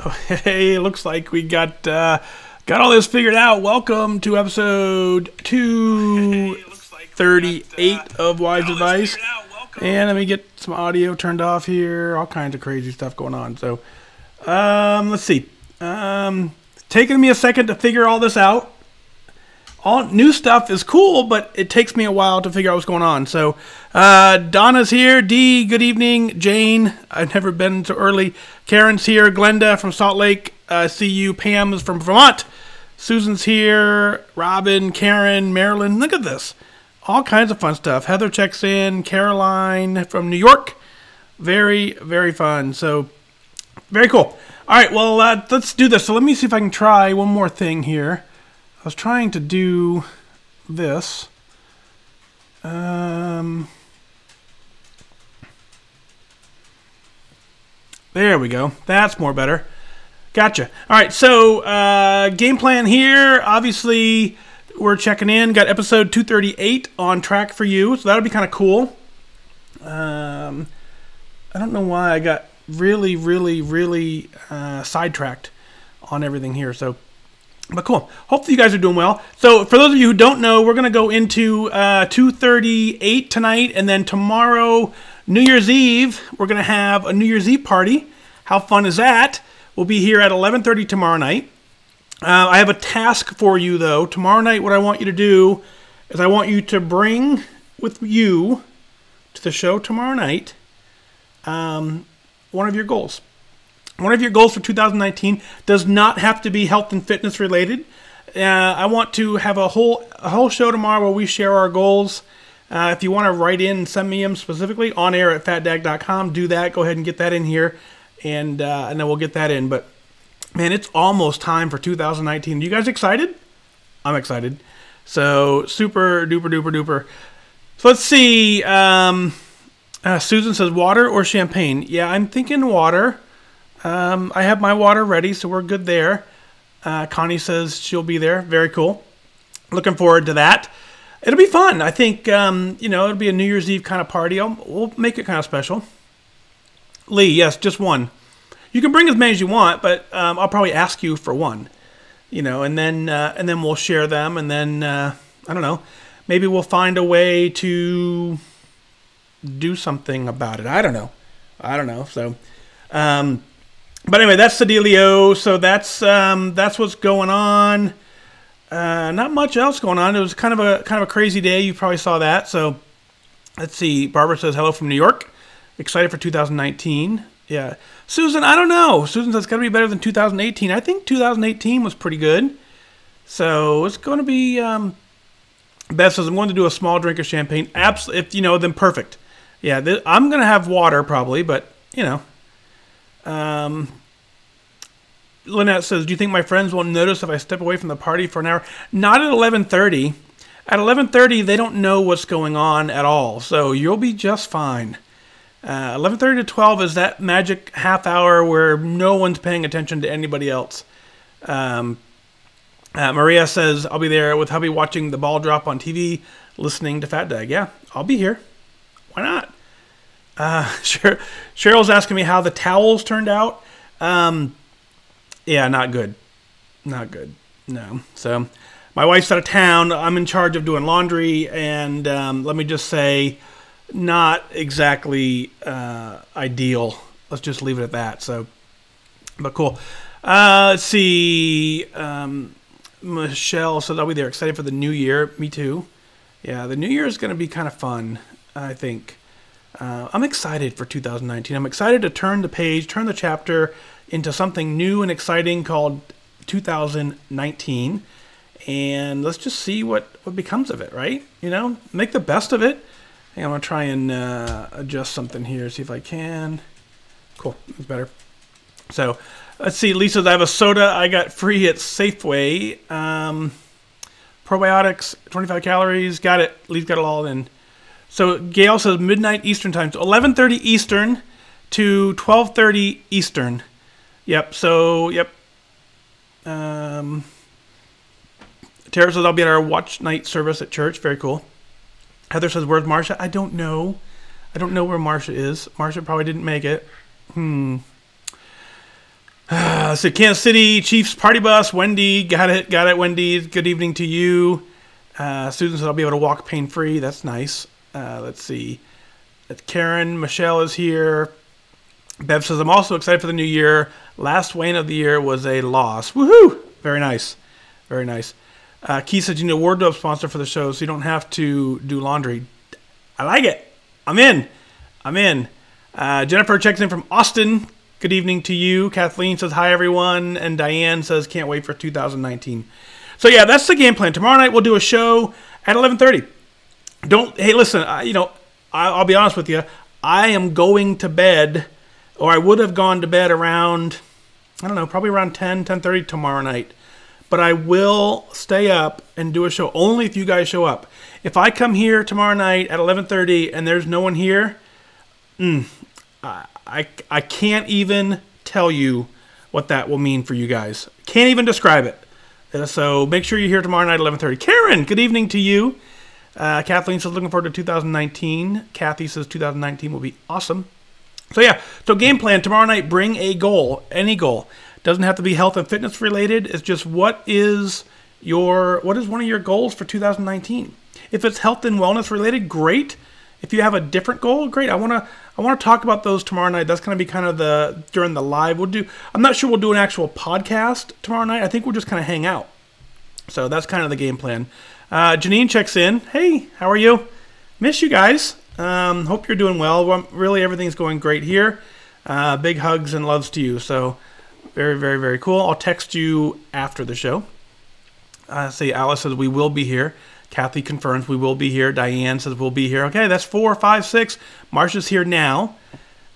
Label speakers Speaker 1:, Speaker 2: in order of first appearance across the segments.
Speaker 1: Oh, hey, looks like we got all this figured out. Welcome to episode 238 of WhysAdvice. And let me get some audio turned off here. All kinds of crazy stuff going on. So, let's see. Taking me a second to figure all this out. All new stuff is cool, but it takes me a while to figure out what's going on. So, Donna's here. Dee, good evening. Jane, I've never been so early. Karen's here. Glenda from Salt Lake. See you. Pam is from Vermont. Susan's here. Robin, Karen, Marilyn. Look at this. All kinds of fun stuff. Heather checks in. Caroline from New York. Very, very fun. So, very cool. All right, well, let's do this. So let me see if I can try one more thing here. I was trying to do this. There we go. That's more better. Gotcha. All right, so game plan here. Obviously, we're checking in. Got episode 238 on track for you, so that'll be kind of cool. I don't know why I got really sidetracked on everything here, so... But cool. Hopefully you guys are doing well. So for those of you who don't know, we're going to go into 238 tonight. And then tomorrow, New Year's Eve, we're going to have a New Year's Eve party. How fun is that? We'll be here at 11:30 tomorrow night. I have a task for you, though. Tomorrow night, what I want you to do is I want you to bring with you to the show tomorrow night one of your goals. One of your goals for 2019 does not have to be health and fitness related. I want to have a whole show tomorrow where we share our goals. If you want to write in and send me them specifically on air at FatDag.com, do that. Go ahead and get that in here, and then we'll get that in. But man, it's almost time for 2019. You guys excited? I'm excited. So super duper. So let's see. Susan says water or champagne. Yeah, I'm thinking water. I have my water ready, so we're good there. Connie says she'll be there. Very cool. Looking forward to that. It'll be fun. I think, it'll be a New Year's Eve kind of party. We'll make it kind of special. Lee, yes, just one. You can bring as many as you want, but I'll probably ask you for one. And then we'll share them, and then, I don't know, maybe we'll find a way to do something about it. I don't know. So, but anyway, that's the dealio. So that's what's going on. Not much else going on. It was kind of a crazy day. You probably saw that. So let's see. Barbara says hello from New York. Excited for 2019. Yeah. Susan, I don't know. Susan says it's got to be better than 2018. I think 2018 was pretty good. So it's going to be. Beth says I'm going to do a small drink of champagne. Absolutely. If then perfect. Yeah. I'm going to have water probably, but Lynette says, do you think my friends will notice if I step away from the party for an hour? Not at 11:30. At 11:30, they don't know what's going on at all, so you'll be just fine. 11:30 to 12 is that magic half hour where no one's paying attention to anybody else. Maria says, I'll be there with hubby watching the ball drop on TV, listening to FatDag. Yeah, I'll be here. Why not? Cheryl's asking me how the towels turned out. Yeah, not good. No. So my wife's out of town. I'm in charge of doing laundry, and let me just say, not exactly ideal. Let's just leave it at that. So, but cool. Let's see. Michelle says, I'll be there. Excited for the new year. Me too. Yeah, the new year is going to be kind of fun, I think. I'm excited for 2019. I'm excited to turn the page, turn the chapter into something new and exciting called 2019. And let's just see what becomes of it, right? Make the best of it. Hey, I'm going to try and adjust something here, see if I can. Cool, that's better. So, let's see. Lisa says, I have a soda I got free at Safeway. Probiotics, 25 calories. Got it. Lee's got it all in. So Gail says midnight Eastern time. So 11:30 Eastern to 12:30 Eastern. Yep. So, yep. Tara says, I'll be at our watch night service at church. Very cool. Heather says, where's Marsha? I don't know. I don't know where Marsha is. Marsha probably didn't make it. So Kansas City Chiefs party bus. Wendy, got it. Wendy, good evening to you. Susan said I'll be able to walk pain free. That's nice. Let's see. Karen, Michelle is here. Bev says I'm also excited for the new year. Last Wayne of the year was a loss. Woohoo! Very nice. Very nice. Keith said you need a wardrobe sponsor for the show so you don't have to do laundry. I like it. I'm in. Jennifer checks in from Austin. Good evening to you. Kathleen says hi everyone. And Diane says can't wait for 2019. So yeah, that's the game plan. Tomorrow night we'll do a show at 11:30. Hey, listen, I'll be honest with you. I am going to bed, or I would have gone to bed around, I don't know, probably around 10:30 tomorrow night. But I will stay up and do a show only if you guys show up. If I come here tomorrow night at 11:30 and there's no one here, I can't even tell you what that will mean for you guys. Can't even describe it. So make sure you're here tomorrow night at 11:30. Karen, good evening to you. Kathleen says looking forward to 2019. Kathy says 2019 will be awesome. So yeah, so game plan tomorrow night, bring a goal, any goal. Doesn't have to be health and fitness related. It's just what is one of your goals for 2019? If it's health and wellness related, great. If you have a different goal, great. I want to talk about those tomorrow night. That's going to be kind of during the live. I'm not sure we'll do an actual podcast tomorrow night. I think we'll just kind of hang out. So that's kind of the game plan. Janine checks in. Hey, how are you? Miss you guys. Hope you're doing well. Really, everything's going great here. Big hugs and loves to you. So very, very, very cool. I'll text you after the show. See, Alice says we will be here. Kathy confirms we will be here. Diane says we'll be here. Okay, that's 4, 5, 6. Marsha's here now.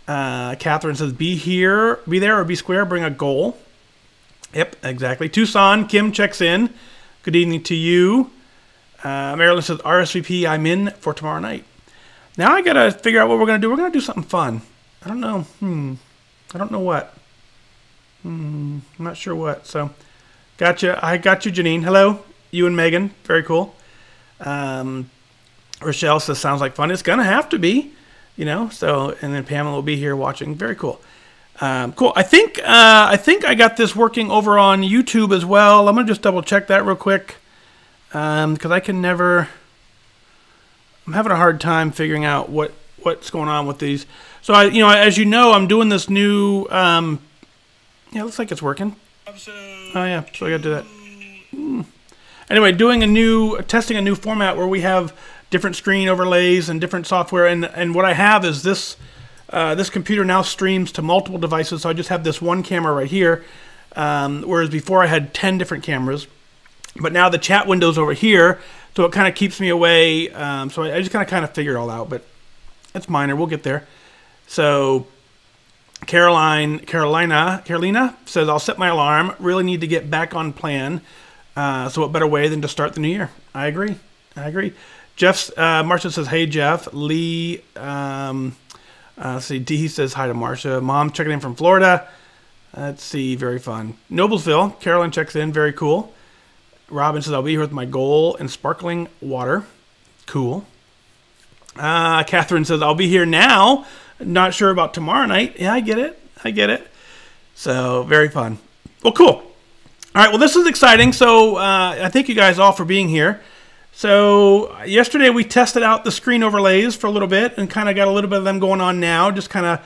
Speaker 1: Catherine says be there or be square. Bring a goal. Yep, exactly. Tucson, Kim checks in. Good evening to you. Marilyn says RSVP, I'm in for tomorrow night. Now I got to figure out what we're going to do. We're going to do something fun. I don't know. I don't know what. I'm not sure what. So, gotcha. I got you, Janine. Hello. You and Megan. Very cool. Rochelle says, sounds like fun. It's going to have to be, So, and then Pamela will be here watching. Very cool. Cool. I think I got this working over on YouTube as well. I'm going to just double check that real quick. Because I can never... I'm having a hard time figuring out what's going on with these. So, as you know, I'm doing this new... yeah, looks like it's working. Oh, yeah. So I got to do that. Anyway, testing a new format where we have different screen overlays and different software. And what I have is this computer now streams to multiple devices. So I just have this one camera right here. Whereas before I had 10 different cameras. But now the chat window's over here. So it kind of keeps me away. So I just kind of figured it all out. But it's minor. We'll get there. So... Carolina says, I'll set my alarm. Really need to get back on plan. So what better way than to start the new year? I agree. Marcia says, hey, Jeff. Lee, let's see, Dee says hi to Marcia. Mom checking in from Florida. Let's see, very fun. Noblesville, Carolyn checks in, very cool. Robin says, I'll be here with my goal and sparkling water. Cool. Catherine says, I'll be here now. Not sure about tomorrow night. Yeah, I get it. So, very fun. Well, cool. All right, well, this is exciting. So, I thank you guys all for being here. So, yesterday we tested out the screen overlays for a little bit and kind of got a little bit of them going on now. Just kind of,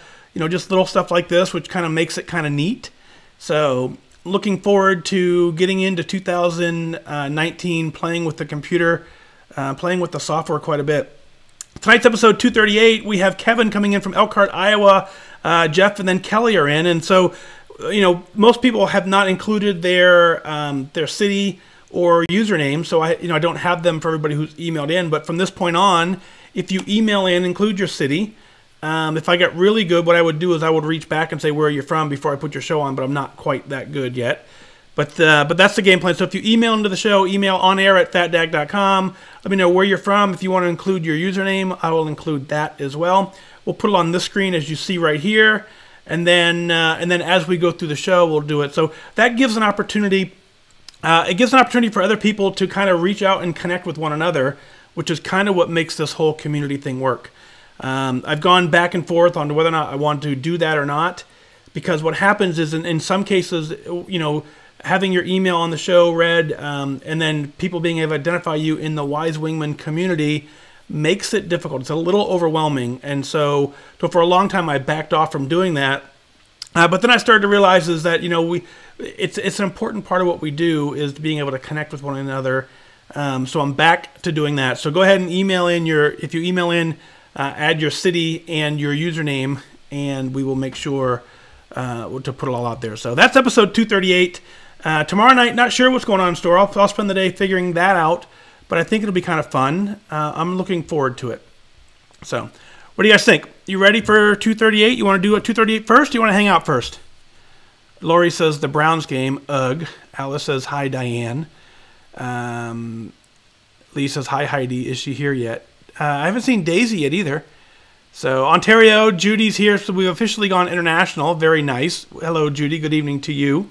Speaker 1: just little stuff like this, which kind of makes it kind of neat. So, looking forward to getting into 2019, playing with the computer, playing with the software quite a bit. Tonight's episode 238, we have Kevin coming in from Elkhart, Iowa. Jeff and then Kelly are in. And so, most people have not included their city or username. So I don't have them for everybody who's emailed in. But from this point on, if you email in, include your city. If I get really good, what I would do is I would reach back and say where you're from before I put your show on. But I'm not quite that good yet. But that's the game plan. So if you email into the show, email onair@fatdag.com. Let me know where you're from. If you want to include your username, I will include that as well. We'll put it on this screen as you see right here. And then as we go through the show, we'll do it. So that gives an opportunity. It gives an opportunity for other people to kind of reach out and connect with one another, which is kind of what makes this whole community thing work. I've gone back and forth on whether or not I want to do that or not. because what happens is in some cases, having your email on the show read, and then people being able to identify you in the WhysWingmen community makes it difficult. It's a little overwhelming. And so for a long time, I backed off from doing that. But then I started to realize is that, it's an important part of what we do is being able to connect with one another. So I'm back to doing that. So go ahead and email in if you email in, add your city and your username, and we will make sure to put it all out there. So that's episode 238. Tomorrow night, not sure what's going on in store. I'll spend the day figuring that out, but I think it'll be kind of fun. I'm looking forward to it. So what do you guys think? You ready for 238? You want to do a 238 first, or you want to hang out first? Lori says the Browns game. Ugh. Alice says hi, Diane. Lee says hi, Heidi. Is she here yet? I haven't seen Daisy yet either. So Ontario, Judy's here. So we've officially gone international. Very nice. Hello, Judy. Good evening to you.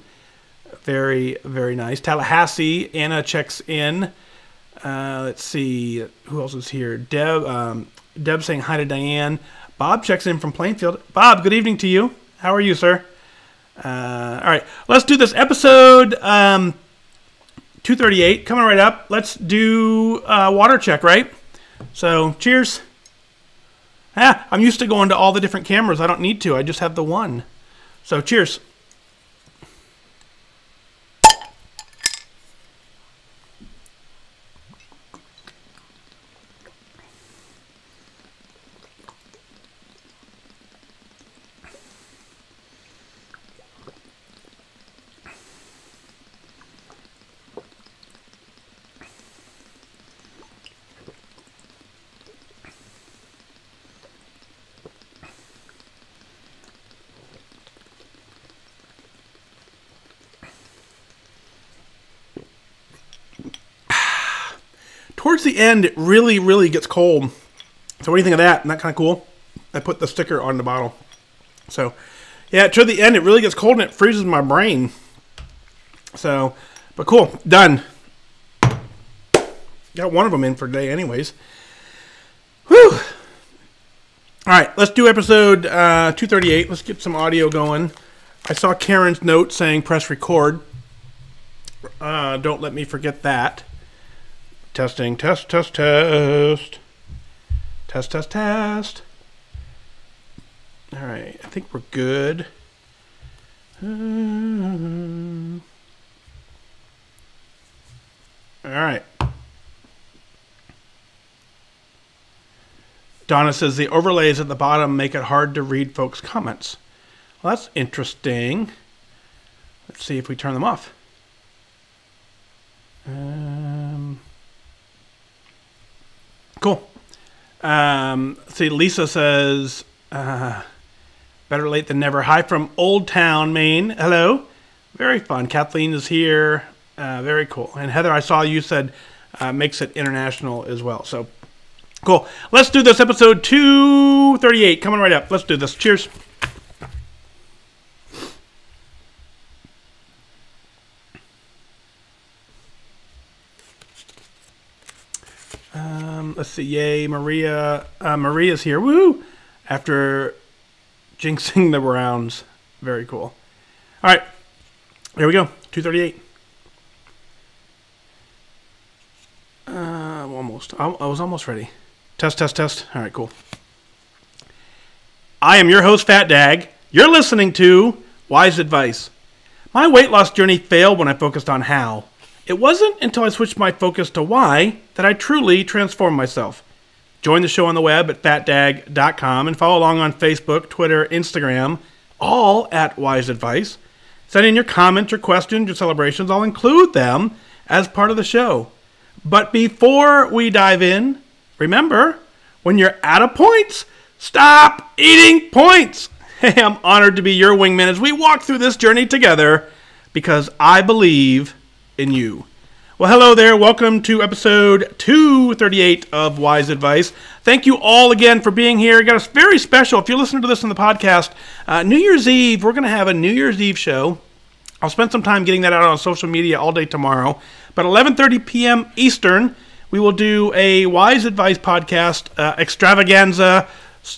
Speaker 1: Very, very nice. Tallahassee, Anna checks in. Let's see. Who else is here? Deb saying hi to Diane. Bob checks in from Plainfield. Bob, good evening to you. How are you, sir? All right. Let's do this episode 238. Coming right up. Let's do water check, right? So, cheers. I'm used to going to all the different cameras. I don't need to. I just have the one. So, cheers. Towards the end, it really, really gets cold. So what do you think of that? Isn't that kind of cool? I put the sticker on the bottle. So, yeah, toward the end, it really gets cold and it freezes my brain. So, but cool. Done. Got one of them in for today anyways. Whew. All right, let's do episode 238. Let's get some audio going. I saw Karen's note saying press record. Don't let me forget that. Testing, test, test, test. Test, test, test. All right, I think we're good. All right. Donna says the overlays at the bottom make it hard to read folks' comments. Well, that's interesting. Let's see if we turn them off. Cool. See, Lisa says, better late than never. Hi from Old Town, Maine. Hello. Very fun. Kathleen is here. Very cool. And Heather, I saw you said makes it international as well. So, cool. Let's do this episode 238. Coming right up. Let's do this. Cheers. Let's see. Yay, Maria. Maria's here. Woo! After jinxing the Browns. Very cool. All right. Here we go. 238. Almost. I was almost ready. Test, test, test. All right, cool. I am your host, FatDag. You're listening to WhysAdvice. My weight loss journey failed when I focused on how. It wasn't until I switched my focus to why that I truly transformed myself. Join the show on the web at fatdag.com and follow along on Facebook, Twitter, Instagram, all at WhysAdvice. Send in your comments, your questions, your celebrations. I'll include them as part of the show. But before we dive in, remember, when you're out of points, stop eating points. Hey, I'm honored to be your wingman as we walk through this journey together because I believe in you. Well, hello there. Welcome to episode 238 of WhysAdvice. Thank you all again for being here. Got a very special, if you're listening to this on the podcast, New Year's Eve, we're going to have a New Year's Eve show. I'll spend some time getting that out on social media all day tomorrow. But 11:30 p.m. Eastern, we will do a WhysAdvice podcast extravaganza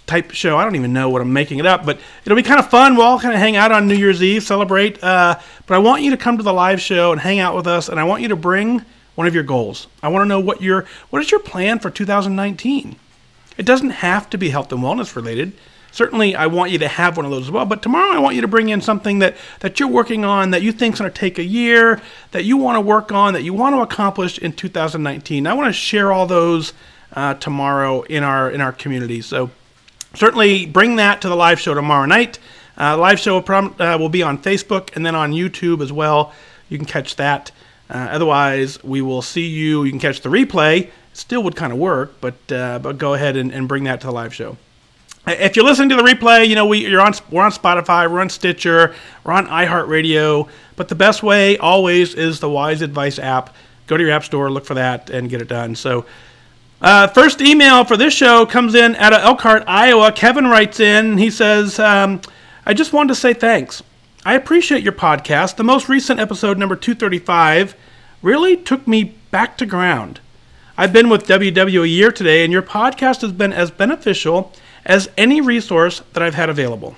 Speaker 1: type show. I don't even know what I'm making it up, but it'll be kind of fun. We'll all kind of hang out on New Year's Eve, celebrate. But I want you to come to the live show and hang out with us, and I want you to bring one of your goals. I want to know what is your plan for 2019. It doesn't have to be health and wellness related. Certainly, I want you to have one of those as well. But tomorrow, I want you to bring in something that you're working on, that you think is going to take a year, that you want to work on, that you want to accomplish in 2019. I want to share all those tomorrow in our community. So certainly bring that to the live show tomorrow night. Live show will be on Facebook and then on YouTube as well. You can catch that. Otherwise, we will see you. You can catch the replay. Still would kind of work, but go ahead and bring that to the live show. If you're listening to the replay, we're on Spotify, we're on Stitcher, we're on iHeartRadio. But the best way always is the WhysAdvice app. Go to your app store, look for that, and get it done. So, first email for this show comes in out of Elkhart, Iowa. Kevin writes in. He says, "I just wanted to say thanks. I appreciate your podcast. The most recent episode, number 235, really took me back to ground. I've been with WW a year today, and your podcast has been as beneficial as any resource that I've had available.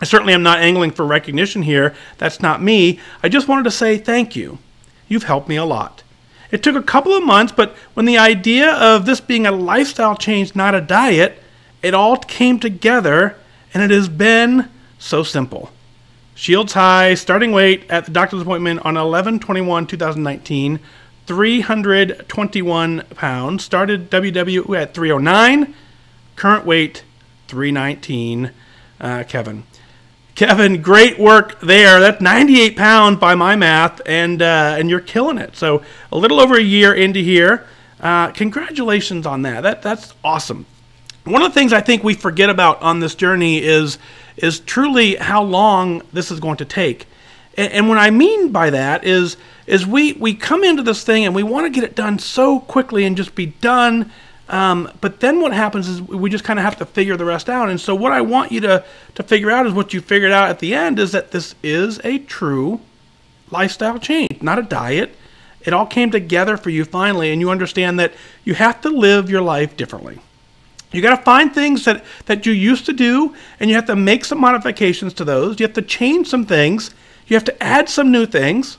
Speaker 1: I certainly am not angling for recognition here. That's not me. I just wanted to say thank you. You've helped me a lot. It took a couple of months, but when the idea of this being a lifestyle change, not a diet, it all came together, and it has been so simple. Shields high, starting weight at the doctor's appointment on 11/21/2019, 321 pounds. Started WW at 309. Current weight, 319. Kevin, great work there. That's 98 pounds by my math, and you're killing it. So a little over a year into here. Congratulations on that. That's awesome. One of the things I think we forget about on this journey is truly how long this is going to take. And what I mean by that is we come into this thing and we want to get it done so quickly and just be done. But then what happens is we just kind of have to figure the rest out. And so what I want you to figure out is what you figured out at the end is that this is a true lifestyle change, not a diet. It all came together for you finally, and you understand that you have to live your life differently. You got to find things that you used to do, and you have to make some modifications to those. You have to change some things. You have to add some new things,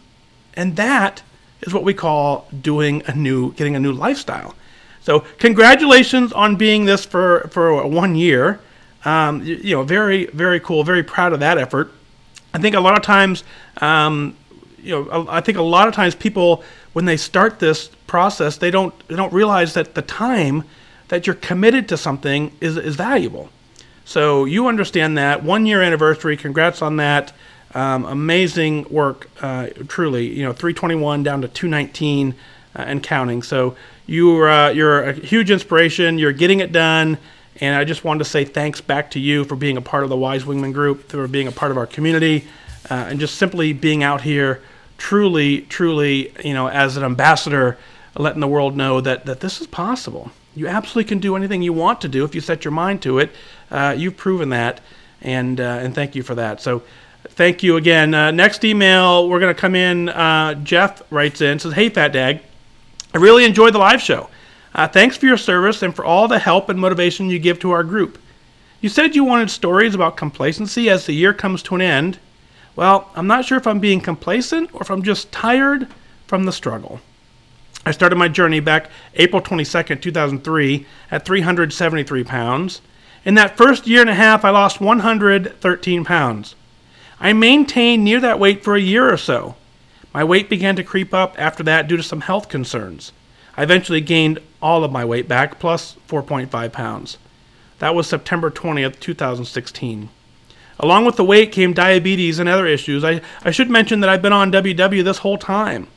Speaker 1: and that is what we call getting a new lifestyle. So congratulations on being this for 1 year. Very, very cool. Very proud of that effort. I think a lot of times, people, when they start this process, they don't realize that the time that you're committed to something is valuable. So you understand that. 1 year anniversary. Congrats on that. Amazing work. Truly. 321 down to 219 and counting. So you're a huge inspiration. You're getting it done. And I just wanted to say thanks back to you for being a part of the WhysWingmen group, for being a part of our community, and just simply being out here truly, as an ambassador, letting the world know that this is possible. You absolutely can do anything you want to do if you set your mind to it. You've proven that, and thank you for that. So thank you again. Next email, we're going to come in. Jeff writes in, says, "Hey, FatDag, I really enjoyed the live show. Thanks for your service and for all the help and motivation you give to our group. You said you wanted stories about complacency as the year comes to an end. Well, I'm not sure if I'm being complacent or if I'm just tired from the struggle. I started my journey back April 22nd, 2003 at 373 pounds. In that first year and a half, I lost 113 pounds. I maintained near that weight for a year or so. My weight began to creep up after that due to some health concerns. I eventually gained all of my weight back, plus 4.5 pounds. That was September 20th, 2016. Along with the weight came diabetes and other issues. I should mention that I've been on WW this whole time.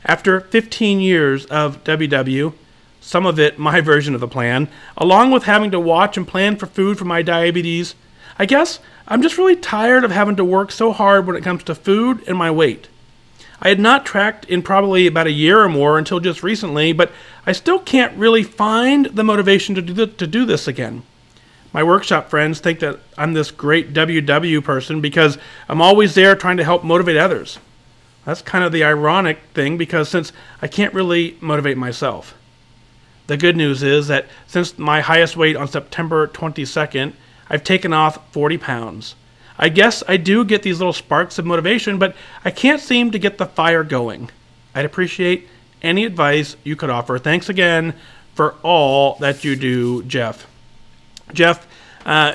Speaker 1: After 15 years of WW, some of it my version of the plan, along with having to watch and plan for food for my diabetes, I guess I'm just really tired of having to work so hard when it comes to food and my weight. I had not tracked in probably about a year or more until just recently, but I still can't really find the motivation to do this again. My workshop friends think that I'm this great WW person because I'm always there trying to help motivate others. That's kind of the ironic thing, because since I can't really motivate myself. The good news is that since my highest weight on September 22nd, I've taken off 40 pounds. I guess I do get these little sparks of motivation, but I can't seem to get the fire going. I'd appreciate any advice you could offer. Thanks again for all that you do, Jeff. Jeff,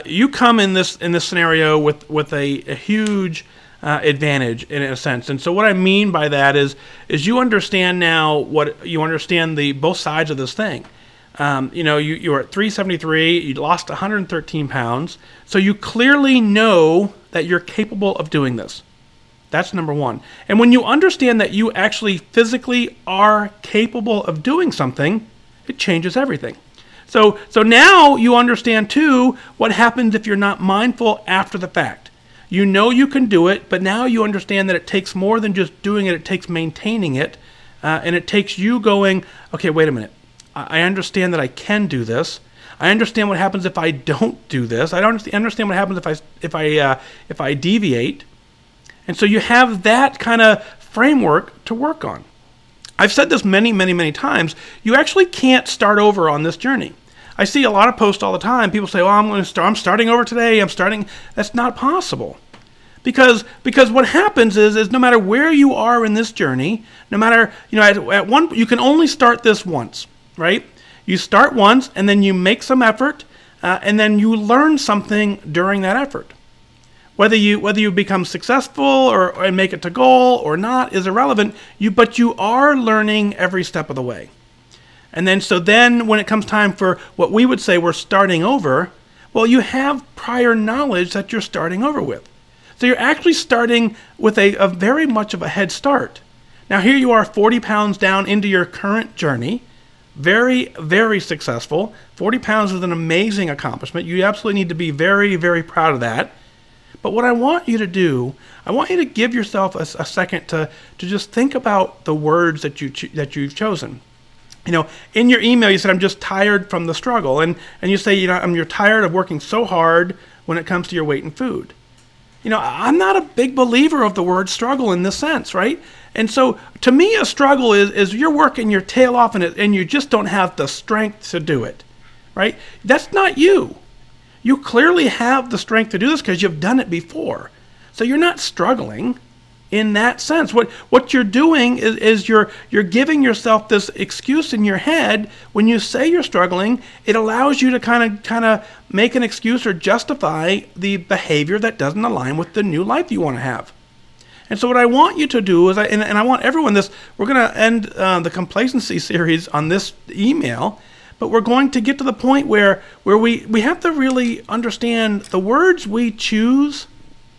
Speaker 1: you come in this scenario with a huge advantage in a sense. And so what I mean by that is you understand now you understand both sides of this thing. You were at 373, you lost 113 pounds, so you clearly know that you're capable of doing this. That's number one. And when you understand that you actually physically are capable of doing something, it changes everything. So now you understand too what happens if you're not mindful after the fact. You know you can do it, but now you understand that it takes more than just doing it. It takes maintaining it, and it takes you going, okay, wait a minute. I understand that I can do this. I understand what happens if I don't do this. I don't understand what happens if I deviate. And so you have that kind of framework to work on. I've said this many, many, many times. You actually can't start over on this journey. I see a lot of posts all the time. People say, "Well, I'm starting over today. That's not possible, because what happens is no matter where you are in this journey, no matter at one, you can only start this once, right? You start once, and then you make some effort, and then you learn something during that effort. Whether you become successful or make it to goal or not is irrelevant. But you are learning every step of the way. And then when it comes time for what we would say we're starting over, well, you have prior knowledge that you're starting over with. So you're actually starting with a very much of a head start. Now here you are 40 pounds down into your current journey. Very, very successful. 40 pounds is an amazing accomplishment. You absolutely need to be very, very proud of that. But what I want you to do, I want you to give yourself a second to just think about the words that you've chosen. In your email, you said, "I'm just tired from the struggle." And you say, you're tired of working so hard when it comes to your weight and food. I'm not a big believer of the word struggle in this sense, right? And so to me, a struggle is you're working your tail off and you just don't have the strength to do it, right? That's not you. You clearly have the strength to do this because you've done it before. So you're not struggling in that sense. What you're doing is you're giving yourself this excuse in your head. When you say you're struggling, it allows you to kind of make an excuse or justify the behavior that doesn't align with the new life you want to have. And so what I want you to do is, and I want everyone we're going to end the complacency series on this email, but we're going to get to the point where we have to really understand the words we choose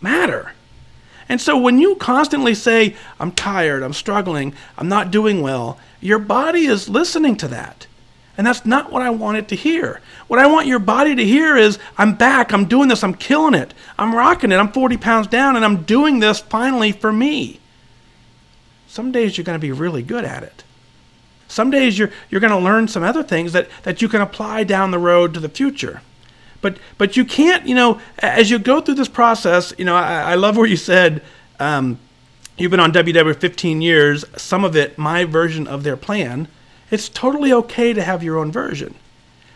Speaker 1: matter. And so when you constantly say, "I'm tired, I'm struggling, I'm not doing well," your body is listening to that. And that's not what I want it to hear. What I want your body to hear is, "I'm back, I'm doing this, I'm killing it, I'm rocking it, I'm 40 pounds down, and I'm doing this finally for me." Some days you're going to be really good at it. Some days you're going to learn some other things that you can apply down the road to the future. But you can't, as you go through this process, I love where you said you've been on WW 15 years, some of it my version of their plan. It's totally okay to have your own version.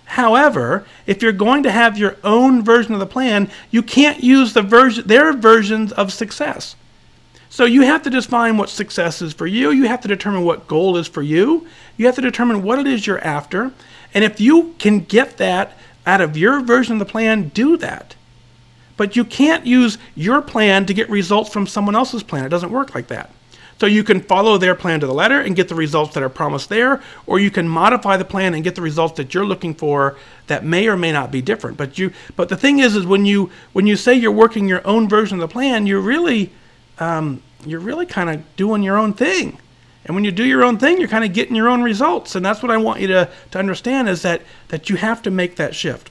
Speaker 1: However, if you're going to have your own version of the plan, you can't use their versions of success. So you have to define what success is for you. You have to determine what goal is for you. You have to determine what it is you're after. And if you can get that out of your version of the plan, do that. But you can't use your plan to get results from someone else's plan. It doesn't work like that. So you can follow their plan to the letter and get the results that are promised there, or you can modify the plan and get the results that you're looking for that may or may not be different. But the thing is when you say you're working your own version of the plan, you're really kind of doing your own thing. And when you do your own thing, you're kind of getting your own results. And that's what I want you to understand is that you have to make that shift.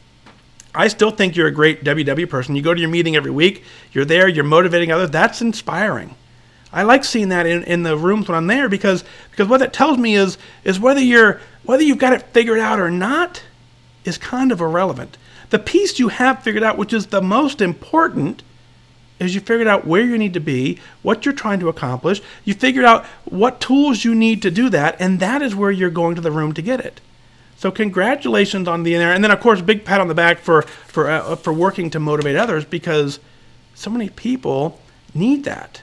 Speaker 1: I still think you're a great WW person. You go to your meeting every week. You're there. You're motivating others. That's inspiring. I like seeing that in the rooms when I'm there because what that tells me is whether you've got it figured out or not is kind of irrelevant. The piece you have figured out, which is the most important, is you figured out where you need to be, what you're trying to accomplish. You figured out what tools you need to do that, and that is where you're going to the room to get it. So congratulations on being there. And then, of course, big pat on the back for working to motivate others, because so many people need that.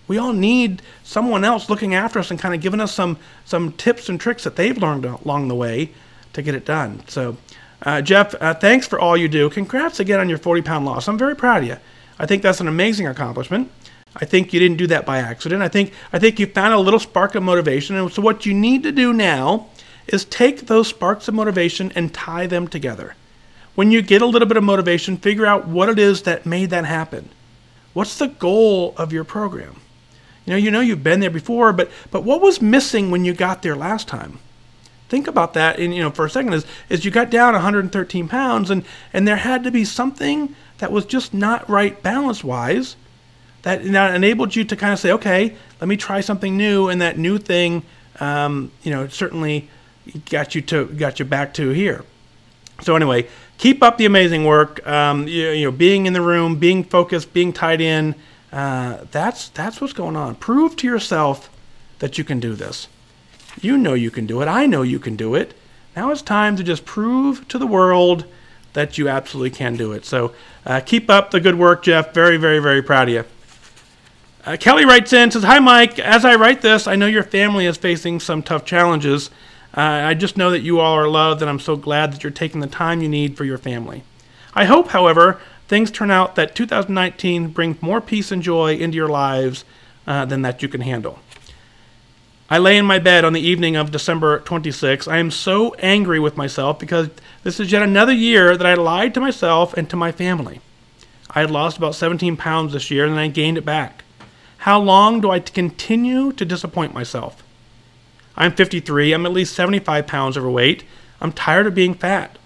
Speaker 1: We all need someone else looking after us and kind of giving us some tips and tricks that they've learned along the way to get it done. So, Jeff, thanks for all you do. Congrats again on your 40-pound loss. I'm very proud of you. I think that's an amazing accomplishment. I think you didn't do that by accident. I think you found a little spark of motivation. And so what you need to do now is take those sparks of motivation and tie them together. When you get a little bit of motivation, figure out what it is that made that happen. What's the goal of your program? You know you've been there before, but what was missing when you got there last time? Think about that for a second is you got down 113 pounds and there had to be something that was just not right balance-wise that enabled you to kind of say, okay, let me try something new, and that new thing certainly got you back to here. So anyway, keep up the amazing work. Being in the room, being focused, being tied in. That's what's going on. Prove to yourself that you can do this. You know you can do it. I know you can do it. Now it's time to just prove to the world that you absolutely can do it. So keep up the good work, Jeff. Very, very, very proud of you. Kelly writes in, says, "Hi, Mike. As I write this, I know your family is facing some tough challenges. I just know that you all are loved, and I'm so glad that you're taking the time you need for your family. I hope, however, things turn out that 2019 brings more peace and joy into your lives than that you can handle. I lay in my bed on the evening of December 26. I am so angry with myself because this is yet another year that I lied to myself and to my family. I had lost about 17 pounds this year, and then I gained it back. How long do I continue to disappoint myself? I'm 53. I'm at least 75 pounds overweight. I'm tired of being fat.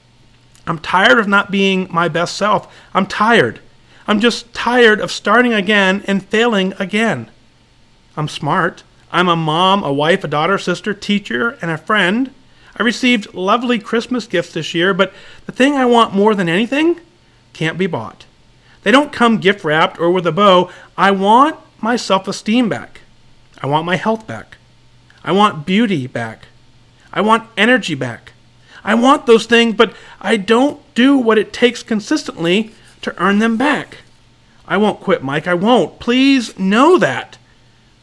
Speaker 1: I'm tired of not being my best self. I'm tired. I'm just tired of starting again and failing again. I'm smart. I'm a mom, a wife, a daughter, sister, teacher, and a friend. I received lovely Christmas gifts this year, but the thing I want more than anything can't be bought. They don't come gift wrapped or with a bow. I want my self-esteem back. I want my health back. I want beauty back. I want energy back. I want those things, but I don't do what it takes consistently to earn them back. I won't quit, Mike. I won't. Please know that.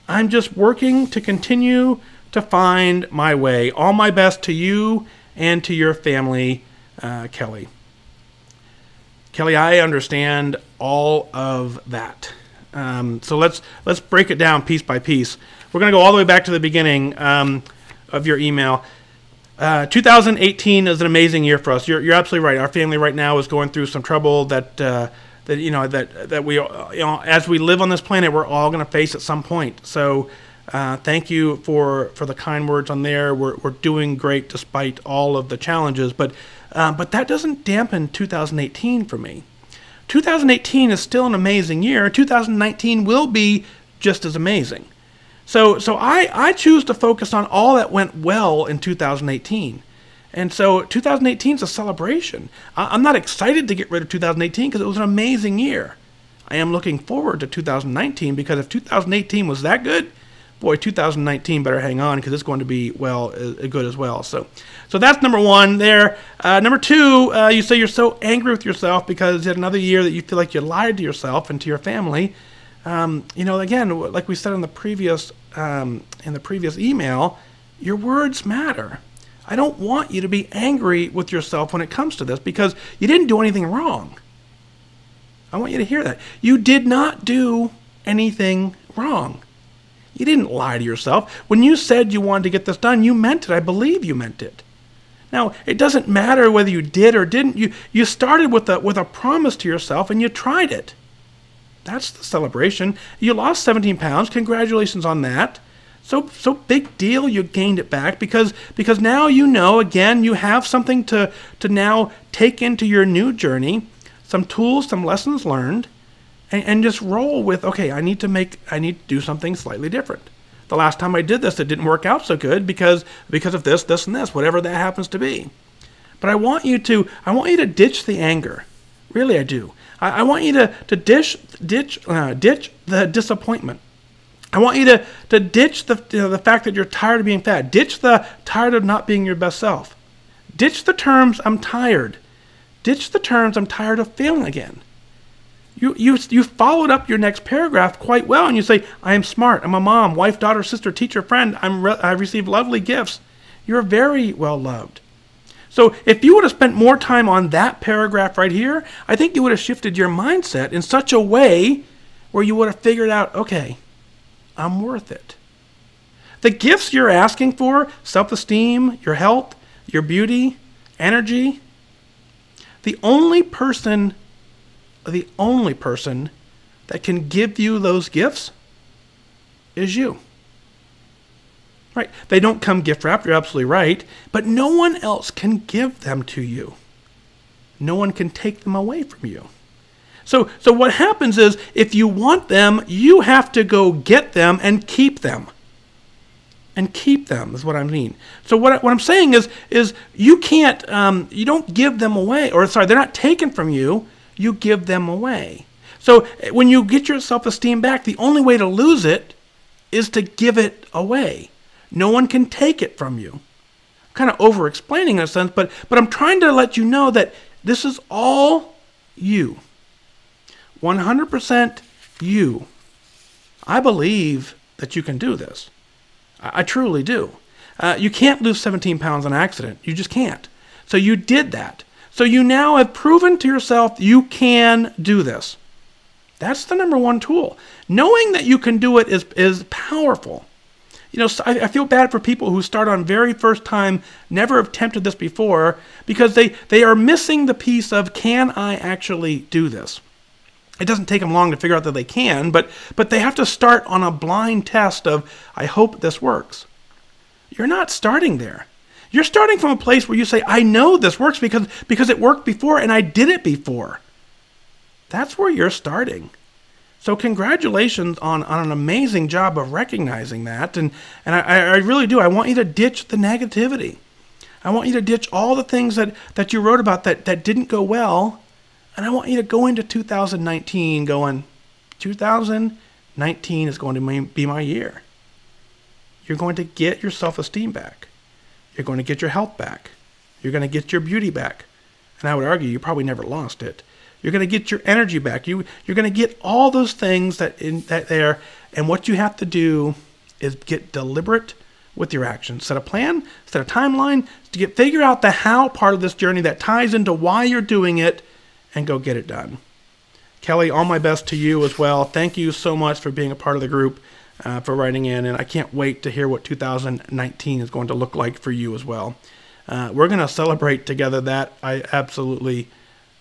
Speaker 1: I'm just working to continue to find my way. All my best to you and to your family, Kelly. Kelly, I understand all of that. So let's break it down piece by piece. We're going to go all the way back to the beginning of your email. 2018 is an amazing year for us. You're absolutely right. Our family right now is going through some trouble that we as we live on this planet, we're all going to face at some point. So thank you for the kind words on there. We're doing great despite all of the challenges, but that doesn't dampen 2018 for me. 2018 is still an amazing year. 2019 will be just as amazing. So I choose to focus on all that went well in 2018. And so 2018 is a celebration. I'm not excited to get rid of 2018 because it was an amazing year. I am looking forward to 2019 because if 2018 was that good, boy, 2019 better hang on because it's going to be, good as well. So that's number one there. Number two, you say you're so angry with yourself because you had another year that you feel like you lied to yourself and to your family. Again, like we said in the previous email, your words matter. I don't want you to be angry with yourself when it comes to this because you didn't do anything wrong. I want you to hear that. You did not do anything wrong. You didn't lie to yourself. When you said you wanted to get this done, you meant it. I believe you meant it. Now, it doesn't matter whether you did or didn't. You started with a promise to yourself and you tried it. That's the celebration. You lost 17 pounds. Congratulations on that. So big deal you gained it back because now you know, again, you have something to now take into your new journey, some tools, some lessons learned, and just roll with, okay, I need to do something slightly different. The last time I did this, it didn't work out so good because of this, and this, whatever that happens to be. But I want you to ditch the anger. Really, I do. I want you to ditch the disappointment. I want you to ditch the fact that you're tired of being fat. Ditch the tired of not being your best self. Ditch the terms, I'm tired. Ditch the terms, I'm tired of failing again. You followed up your next paragraph quite well, and you say, I am smart, I'm a mom, wife, daughter, sister, teacher, friend, I receive lovely gifts. You're very well loved. So if you would have spent more time on that paragraph right here, I think you would have shifted your mindset in such a way where you would have figured out, okay, I'm worth it. The gifts you're asking for, self-esteem, your health, your beauty, energy, the only person that can give you those gifts is you. Right? They don't come gift wrapped, you're absolutely right, but no one else can give them to you. No one can take them away from you. So what happens is, if you want them, you have to go get them and keep them. And keep them is what I mean. So what I'm saying is you can't, you don't give them away, or sorry, they're not taken from you, you give them away. So when you get your self-esteem back, the only way to lose it is to give it away. No one can take it from you. I'm kind of over-explaining in a sense, but I'm trying to let you know that this is all you. 100% you. I believe that you can do this. I truly do. You can't lose 17 pounds on accident. You just can't. So you did that. So you now have proven to yourself you can do this. That's the number one tool. Knowing that you can do it is powerful. You know, I feel bad for people who start on very first time, never have attempted this before, because they are missing the piece of, can I actually do this? It doesn't take them long to figure out that they can, but they have to start on a blind test of, I hope this works. You're not starting there. You're starting from a place where you say, I know this works because it worked before and I did it before. That's where you're starting. So congratulations on an amazing job of recognizing that. And I really do. I want you to ditch the negativity. I want you to ditch all the things that you wrote about that didn't go well. And I want you to go into 2019 going, 2019 is going to be my year. You're going to get your self-esteem back. You're going to get your health back. You're going to get your beauty back. And I would argue you probably never lost it. You're going to get your energy back. You're going to get all those things that there. And what you have to do is get deliberate with your actions. Set a plan, set a timeline, figure out the how part of this journey that ties into why you're doing it, and go get it done. Kelly, all my best to you as well. Thank you so much for being a part of the group, for writing in, and I can't wait to hear what 2019 is going to look like for you as well. We're going to celebrate together that, I absolutely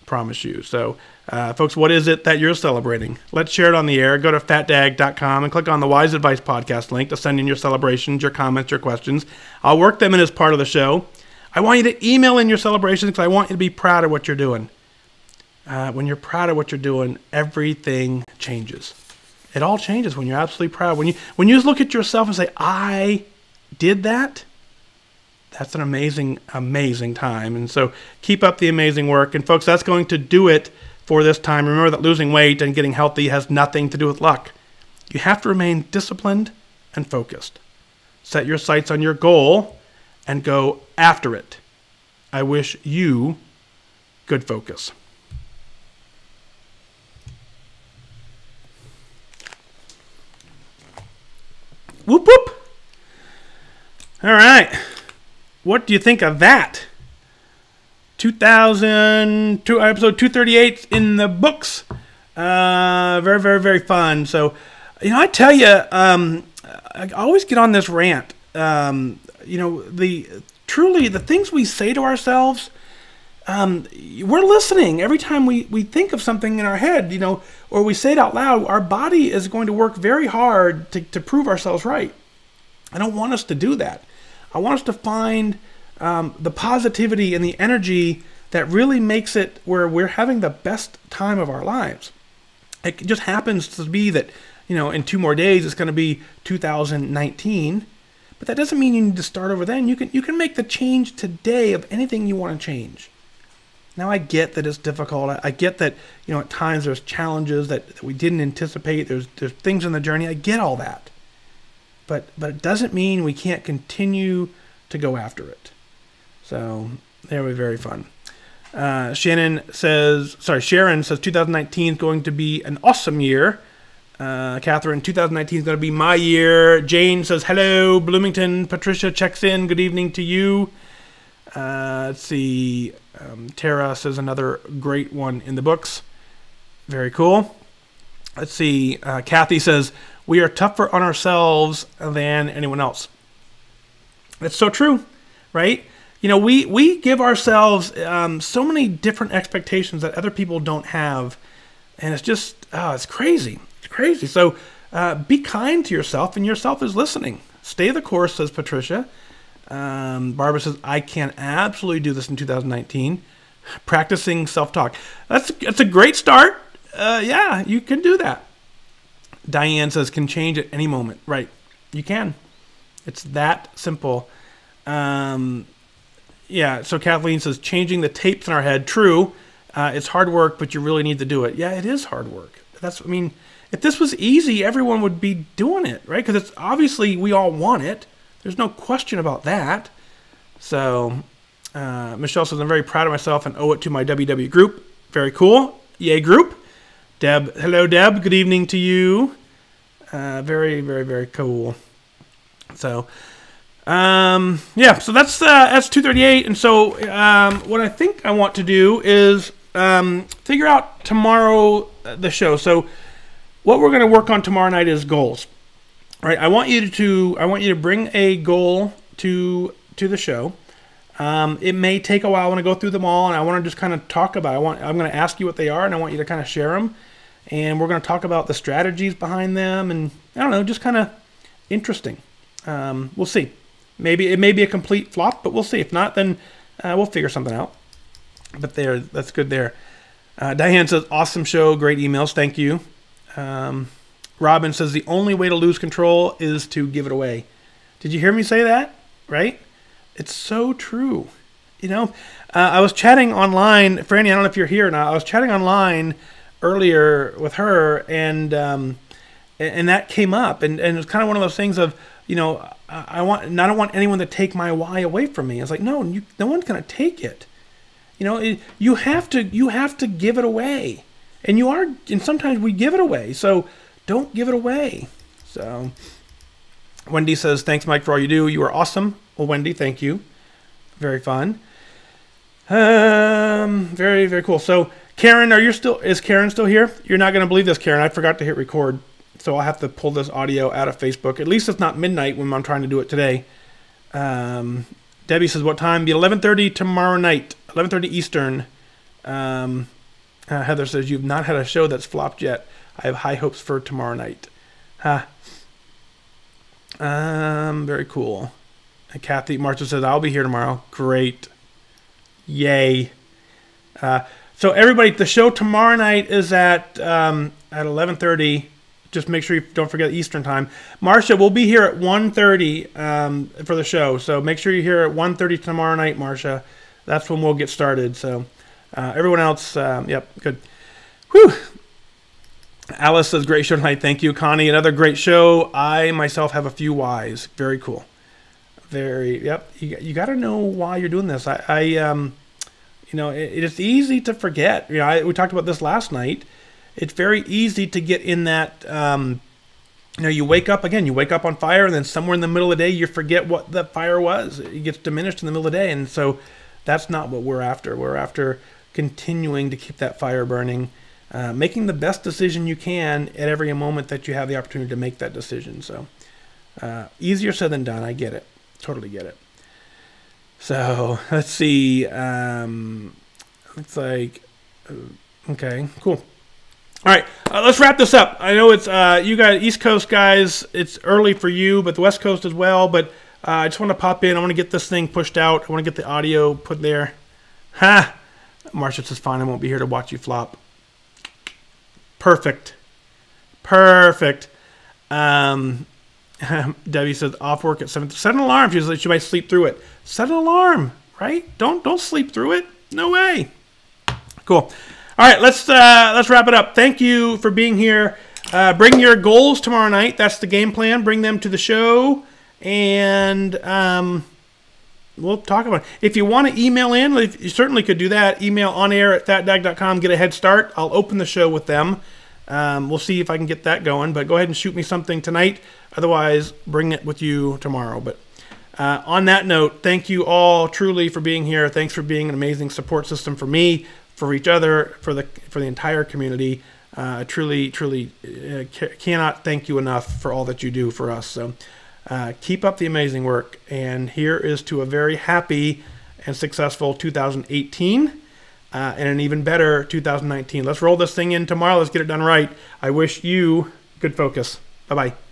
Speaker 1: promise you. So, folks, what is it that you're celebrating? Let's share it on the air. Go to fatdag.com and click on the WhysAdvice podcast link to send in your celebrations, your comments, your questions. I'll work them in as part of the show. I want you to email in your celebrations because I want you to be proud of what you're doing. When you're proud of what you're doing, everything changes. It all changes when you're absolutely proud. When you look at yourself and say, I did that, that's an amazing, amazing time. And so keep up the amazing work. And folks, that's going to do it for this time. Remember that losing weight and getting healthy has nothing to do with luck. You have to remain disciplined and focused. Set your sights on your goal and go after it. I wish you good focus. Whoop, whoop. All right. What do you think of that? Episode 238 in the books. Very, very, very fun. So, I tell you, I always get on this rant. Truly, the things we say to ourselves, we're listening. Every time we think of something in our head, or we say it out loud, our body is going to work very hard to prove ourselves right. I don't want us to do that. I want us to find the positivity and the energy that really makes it where we're having the best time of our lives. It just happens to be that, in 2 more days it's going to be 2019, but that doesn't mean you need to start over then. You can make the change today of anything you want to change. Now, I get that it's difficult. I get that, at times there's challenges that we didn't anticipate. There's things in the journey. I get all that. But it doesn't mean we can't continue to go after it. So That was very fun. Sharon says 2019 is going to be an awesome year. Catherine, 2019 is going to be my year. Jane says hello. Bloomington. Patricia checks in. Good evening to you. Let's see. Tara says another great one in the books. Very cool. Let's see. Kathy says we are tougher on ourselves than anyone else. That's so true, right? You know, we give ourselves so many different expectations that other people don't have, and it's just it's crazy. It's crazy. So be kind to yourself, and yourself is listening. Stay the course, says Patricia. Barbara says I can absolutely do this in 2019. Practicing self-talk. That's a great start. Yeah, you can do that. Diane says can change at any moment. Right, you can. It's that simple. Yeah, so Kathleen says, changing the tapes in our head. True, it's hard work, but you really need to do it. Yeah, it is hard work. I mean, if this was easy, everyone would be doing it, right? Because it's obviously we all want it. There's no question about that. So, Michelle says, I'm very proud of myself and owe it to my WW group. Very cool. Yay, group. Deb, hello, Deb. Good evening to you. Very, very, very cool. So, yeah, so that's 238. And so what I think I want to do is figure out tomorrow the show. So what we're going to work on tomorrow night is goals. All right, I want you to bring a goal to the show. It may take a while. I want to go through them all, and I want to just kind of talk about it. I'm going to ask you what they are, and I want you to kind of share them. And we're going to talk about the strategies behind them, and I don't know, just kind of interesting. We'll see. Maybe it may be a complete flop, but we'll see. If not, then we'll figure something out. But that's good there. Diane says, awesome show, great emails, thank you. Robin says, the only way to lose control is to give it away. Did you hear me say that? Right? It's so true. You know, I was chatting online. Franny, I don't know if you're here or not. I was chatting online earlier with her, and that came up. And it was kind of one of those things of, you know, I don't want anyone to take my why away from me. It's like, no one's going to take it. You know, you have to give it away. And sometimes we give it away. So don't give it away. So Wendy says, thanks, Mike, for all you do. You are awesome. Well, Wendy, thank you. Very fun. Very, very cool. So Karen, is Karen still here? You're not going to believe this, Karen. I forgot to hit record. So I'll have to pull this audio out of Facebook. At least it's not midnight when I'm trying to do it today. Debbie says, what time? Be 11:30 tomorrow night. 11:30 Eastern. Heather says, you've not had a show that's flopped yet. I have high hopes for tomorrow night. Very cool. And Kathy Marcia says, I'll be here tomorrow. Great. Yay. So everybody, the show tomorrow night is at 11:30. Just make sure you don't forget Eastern time. Marcia, we'll be here at 1:30 for the show. So make sure you're here at 1:30 tomorrow night, Marcia. That's when we'll get started. So everyone else, yep, good. Whew. Alice says, great show tonight. Thank you, Connie. Another great show. I myself have a few whys. Very cool. Yep. You got to know why you're doing this. You know, it's easy to forget. You know, we talked about this last night. It's very easy to get in that, you know, you wake up on fire, and then somewhere in the middle of the day, you forget what the fire was. It gets diminished in the middle of the day. And so that's not what we're after. We're after continuing to keep that fire burning, making the best decision you can at every moment that you have the opportunity to make that decision. So easier said than done. I get it. Totally get it. So let's see. Looks like, okay, cool. All right, let's wrap this up. I know it's you guys, East Coast guys, it's early for you, but the West Coast as well. But I just want to pop in. I want to get this thing pushed out. I want to get the audio put there. Ha! Marcia says, fine, I won't be here to watch you flop. Perfect. Perfect. Debbie says, off work at 7. Set an alarm. She might sleep through it. Set an alarm, right? Don't sleep through it. No way. Cool. All right, let's wrap it up. Thank you for being here. Bring your goals tomorrow night. That's the game plan. Bring them to the show. And we'll talk about it. If you want to email in, you certainly could do that. Email onair@fatdag.com. Get a head start. I'll open the show with them. We'll see if I can get that going. But go ahead and shoot me something tonight. Otherwise, bring it with you tomorrow. But on that note, thank you all truly for being here. Thanks for being an amazing support system for me, for each other, for the entire community. Truly cannot thank you enough for all that you do for us. So keep up the amazing work. And here is to a very happy and successful 2018 and an even better 2019. Let's roll this thing in tomorrow. Let's get it done right. I wish you good focus. Bye-bye.